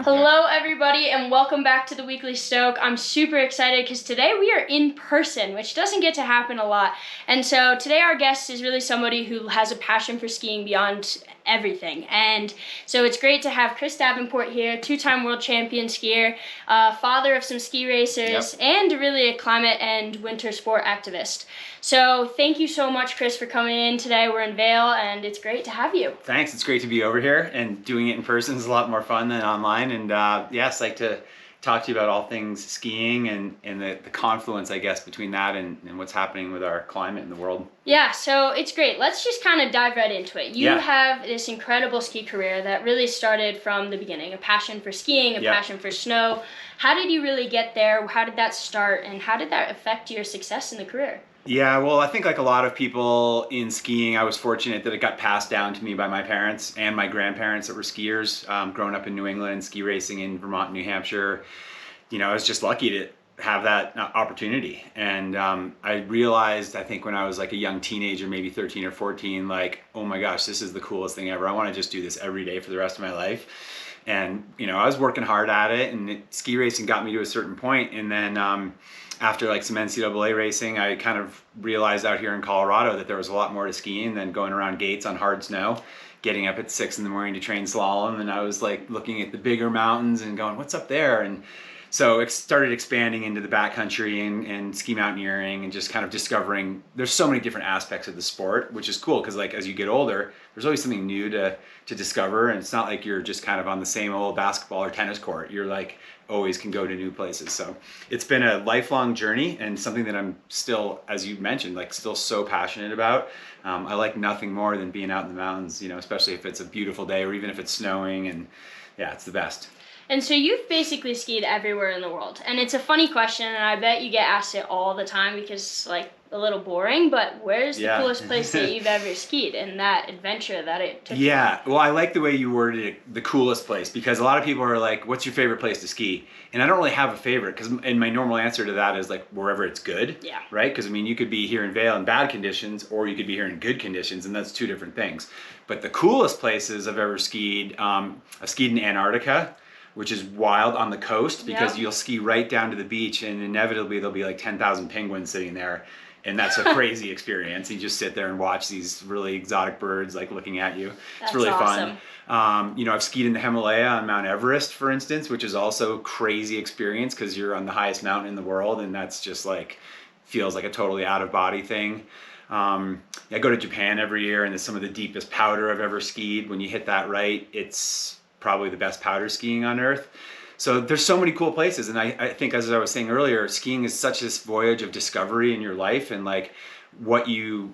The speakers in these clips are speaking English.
Hello everybody and welcome back to the Weekly Stoke. I'm super excited because today we are in person, which doesn't get to happen a lot. And so today our guest is really somebody who has a passion for skiing beyond everything. And so it's great to have Chris Davenport here, two-time world champion skier, father of some ski racers, and really a climate and winter sport activist. So thank you so much, Chris, for coming in today. We're in Vail and it's great to have you. Thanks, it's great to be over here, and doing it in person is a lot more fun than online. And yes, like to talk to you about all things skiing and the confluence, I guess, between that and what's happening with our climate in the world. Yeah, so it's great. Let's just kind of dive right into it. You have this incredible ski career that really started from the beginning, a passion for skiing, a passion for snow. How did you really get there? How did that start, and how did that affect your success in the career? Yeah, well, I think like a lot of people in skiing, I was fortunate that it got passed down to me by my parents and my grandparents that were skiers. Growing up in New England and ski racing in Vermont and New Hampshire, you know, I was just lucky to have that opportunity. And I realized, I think when I was like a young teenager, maybe 13 or 14, like, oh my gosh, this is the coolest thing ever. I want to just do this every day for the rest of my life. And, you know, I was working hard at it, and ski racing got me to a certain point. And then after like some NCAA racing, I kind of realized out here in Colorado that there was a lot more to skiing than going around gates on hard snow, getting up at 6 in the morning to train slalom. And I was like looking at the bigger mountains and going, what's up there? And so it started expanding into the backcountry and ski mountaineering, and just kind of discovering there's so many different aspects of the sport, which is cool because like as you get older, there's always something new to discover, and it's not like you're just kind of on the same old basketball or tennis court. You're like always can go to new places. So it's been a lifelong journey, and something that I'm still, as you mentioned, like still so passionate about. I like nothing more than being out in the mountains, you know, especially if it's a beautiful day or even if it's snowing, and yeah, it's the best. And so you've basically skied everywhere in the world. And it's a funny question, and I bet you get asked it all the time because it's like a little boring, but where's the coolest place that you've ever skied and that adventure that it took you on? Well, I like the way you worded it, the coolest place, because a lot of people are like, what's your favorite place to ski? And I don't really have a favorite, and my normal answer to that is like wherever it's good, right? Because I mean, you could be here in Vail in bad conditions, or you could be here in good conditions, and that's two different things. But the coolest places I've ever skied, I've skied in Antarctica, which is wild on the coast, because you'll ski right down to the beach, and inevitably there'll be like 10,000 penguins sitting there. And that's a crazy experience. You just sit there and watch these really exotic birds like looking at you. It's really awesome. Fun. You know, I've skied in the Himalaya on Mount Everest, for instance, which is also a crazy experience because you're on the highest mountain in the world, and that's just like, feels like a totally out of body thing. I go to Japan every year, and it's some of the deepest powder I've ever skied. When you hit that right, it's probably the best powder skiing on earth. So there's so many cool places, and I think, as I was saying earlier, skiing is such this voyage of discovery in your life, and like what you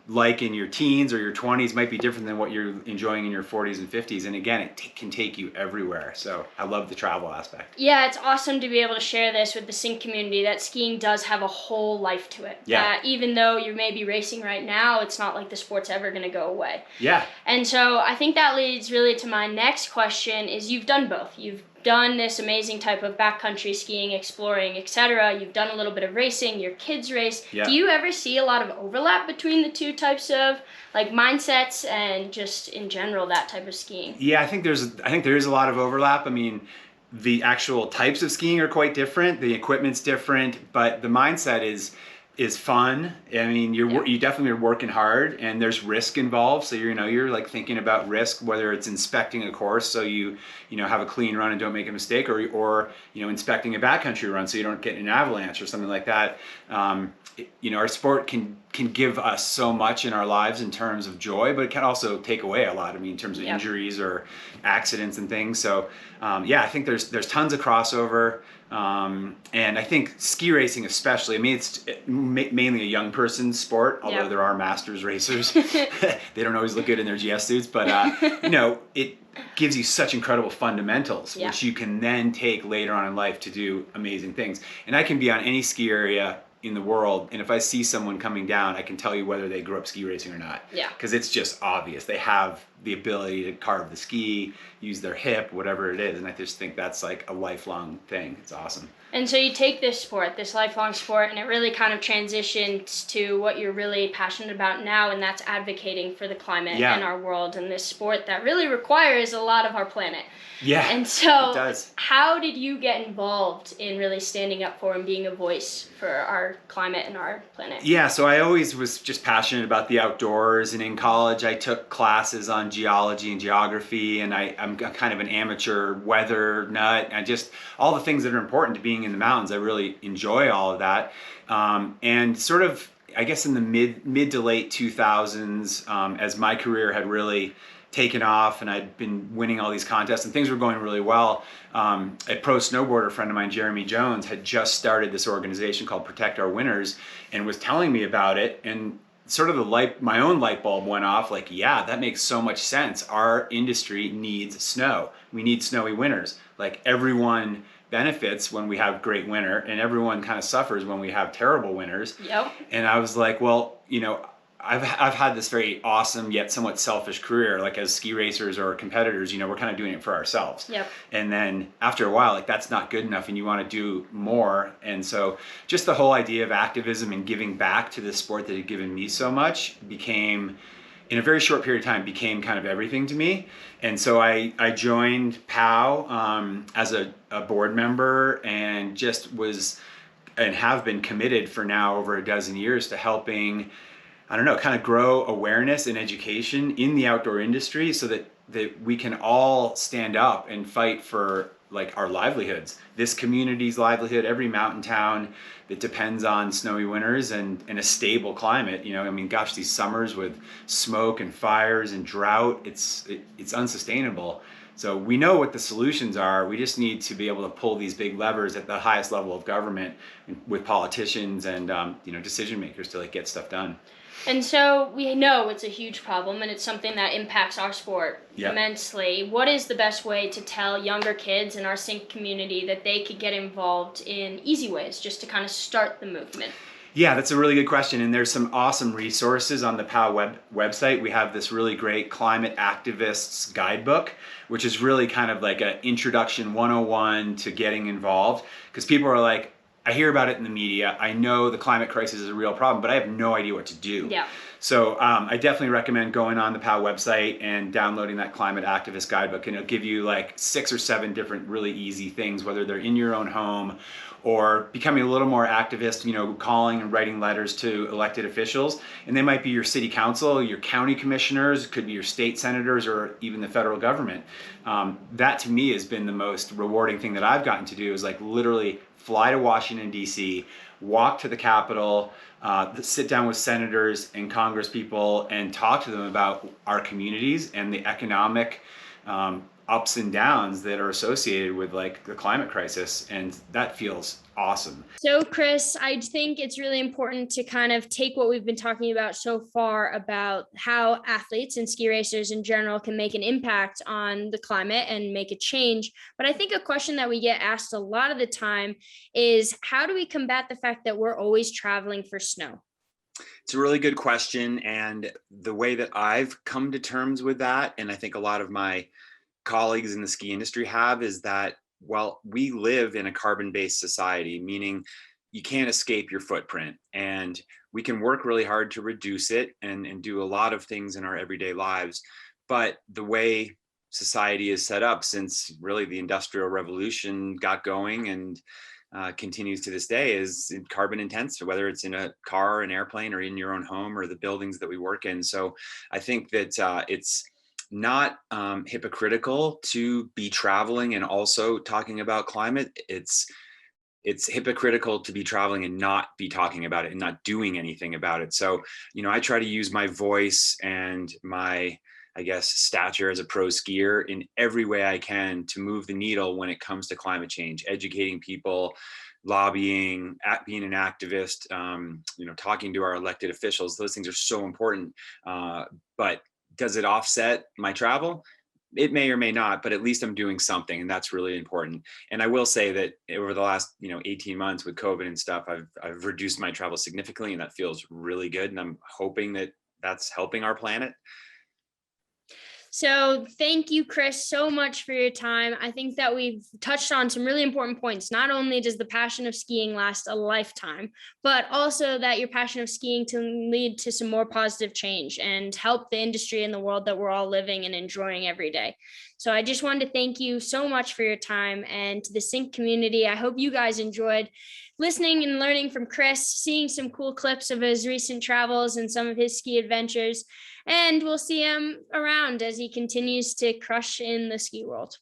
like in your teens or your 20s might be different than what you're enjoying in your 40s and 50s. And again, it can take you everywhere. So I love the travel aspect. Yeah, it's awesome to be able to share this with the sync community, that skiing does have a whole life to it. That even though you may be racing right now, it's not like the sport's ever going to go away. Yeah. And so I think that leads really to my next question is, you've done both. You've done this amazing type of backcountry skiing, exploring, etc. You've done a little bit of racing, your kids race. Do you ever see a lot of overlap between the two types of like mindsets and just in general that type of skiing? Yeah, I think there is a lot of overlap. I mean, the actual types of skiing are quite different. The equipment's different, but the mindset is fun. I mean, you definitely are working hard, and there's risk involved. So you're like thinking about risk, whether it's inspecting a course so you have a clean run and don't make a mistake, or inspecting a backcountry run so you don't get an avalanche or something like that. Our sport can give us so much in our lives in terms of joy, but it can also take away a lot. I mean, in terms of injuries or accidents and things. So I think there's tons of crossover. And I think ski racing especially, I mean, it's mainly a young person's sport, although there are masters racers. They don't always look good in their GS suits, but it gives you such incredible fundamentals, which you can then take later on in life to do amazing things. And I can be on any ski area in the world, and if I see someone coming down, I can tell you whether they grew up ski racing or not. Yeah. Because it's just obvious. They have the ability to carve the ski, use their hip, whatever it is, and I just think that's like a lifelong thing. It's awesome. And so you take this sport, this lifelong sport, and it really kind of transitions to what you're really passionate about now, and that's advocating for the climate Yeah. in our world, and this sport that really requires a lot of our planet. Yeah, And so it does. how did you get involved in really standing up for and being a voice for our climate and our planet? Yeah, so I always was just passionate about the outdoors, and in college I took classes on geology and geography, and I'm kind of an amateur weather nut, and just all the things that are important to being in the mountains. I really enjoy all of that, and sort of, I guess in the mid to late 2000s, as my career had really taken off and I'd been winning all these contests and things were going really well. A pro snowboarder friend of mine, Jeremy Jones, had just started this organization called Protect Our Winters and was telling me about it, and sort of my own light bulb went off, like, yeah, that makes so much sense. Our industry needs snow. We need snowy winters. Like, everyone benefits when we have great winter and everyone kind of suffers when we have terrible winters. Yep. And I was like, well, I've had this very awesome yet somewhat selfish career. Like, as ski racers or competitors, we're kind of doing it for ourselves. Yep. And then after a while, like, that's not good enough and you want to do more. And so just the whole idea of activism and giving back to this sport that had given me so much became, in a very short period of time, became kind of everything to me. And so I joined POW as a board member, and just was and have been committed for now over a dozen years to helping, I don't know, kind of grow awareness and education in the outdoor industry so that we can all stand up and fight for, like, our livelihoods, this community's livelihood, every mountain town that depends on snowy winters and a stable climate. I mean, gosh, these summers with smoke and fires and drought, it's unsustainable. So we know what the solutions are. We just need to be able to pull these big levers at the highest level of government with politicians and decision makers to, like, get stuff done. And so we know it's a huge problem, and it's something that impacts our sport immensely. What is the best way to tell younger kids in our sync community that they could get involved in easy ways just to kind of start the movement? Yeah, that's a really good question. And there's some awesome resources on the POW website. We have this really great Climate Activists Guidebook, which is really kind of like an introduction 101 to getting involved. Because people are like, I hear about it in the media, I know the climate crisis is a real problem, but I have no idea what to do. Yeah. So I definitely recommend going on the POW website and downloading that Climate Activist Guidebook, and it'll give you like 6 or 7 different really easy things, whether they're in your own home or becoming a little more activist, calling and writing letters to elected officials. And they might be your city council, your county commissioners, could be your state senators, or even the federal government. That to me has been the most rewarding thing that I've gotten to do, is like literally fly to Washington, D.C., walk to the Capitol, sit down with senators and Congress people and talk to them about our communities and the economic ups and downs that are associated with, like, the climate crisis. And that feels awesome. So, Chris, I think it's really important to kind of take what we've been talking about so far about how athletes and ski racers in general can make an impact on the climate and make a change. But I think a question that we get asked a lot of the time is, how do we combat the fact that we're always traveling for snow? It's a really good question. And the way that I've come to terms with that, and I think a lot of my colleagues in the ski industry have, is that, well, we live in a carbon-based society, meaning you can't escape your footprint, and we can work really hard to reduce it and do a lot of things in our everyday lives. But the way society is set up since really the Industrial Revolution got going and continues to this day is carbon intensive, whether it's in a car, an airplane, or in your own home, or the buildings that we work in. So I think that it's not hypocritical to be traveling and also talking about climate. It's hypocritical to be traveling and not be talking about it and not doing anything about it. So, I try to use my voice and my, I guess, stature as a pro skier in every way I can to move the needle when it comes to climate change, educating people, lobbying, being an activist, talking to our elected officials. Those things are so important. But does it offset my travel? it may or may not, but at least I'm doing something, and that's really important. And I will say that over the last 18 months with COVID and stuff, I've reduced my travel significantly, and that feels really good. And I'm hoping that that's helping our planet. So thank you, Chris, so much for your time. I think that we've touched on some really important points. Not only does the passion of skiing last a lifetime, but also that your passion of skiing can lead to some more positive change and help the industry and the world that we're all living and enjoying every day. So I just wanted to thank you so much for your time, and to the Sync community. I hope you guys enjoyed listening and learning from Chris, seeing some cool clips of his recent travels and some of his ski adventures. And we'll see him around as he continues to crush in the ski world.